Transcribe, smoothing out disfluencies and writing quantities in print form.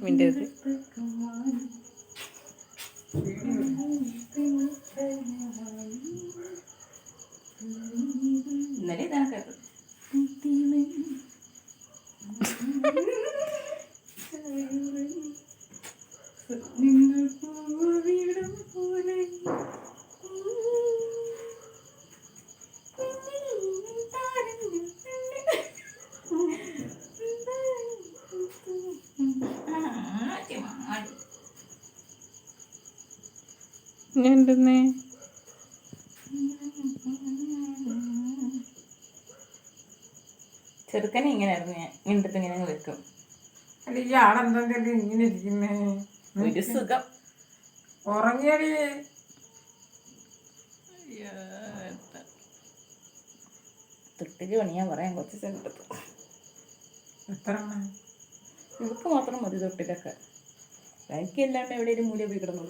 മിണ്ടരുത്. ഇന്നലെ ഇതാണ് കേട്ടത്. എന്തെന്നേ ചെറുക്കനെ ഇങ്ങനെയായിരുന്നു ഞാൻ ഇങ്ങനത്തെ ഇങ്ങനെ വെക്കും. അല്ല ഈ ആളെന്തെങ്കിലും ഇങ്ങനെ ഇരിക്കുന്നേ? ഒരു സുഖം. ഉറങ്ങിയടി. തൊട്ടില് പണിയാൻ പറയാൻ കുറച്ച് സ്ഥലത്ത് എത്ര ഇവർക്ക് മാത്രം മതി തൊട്ടിലൊക്കെ. ബാക്കി എല്ലാണ്ട് എവിടെയും മൂല പോയി കിടന്നു.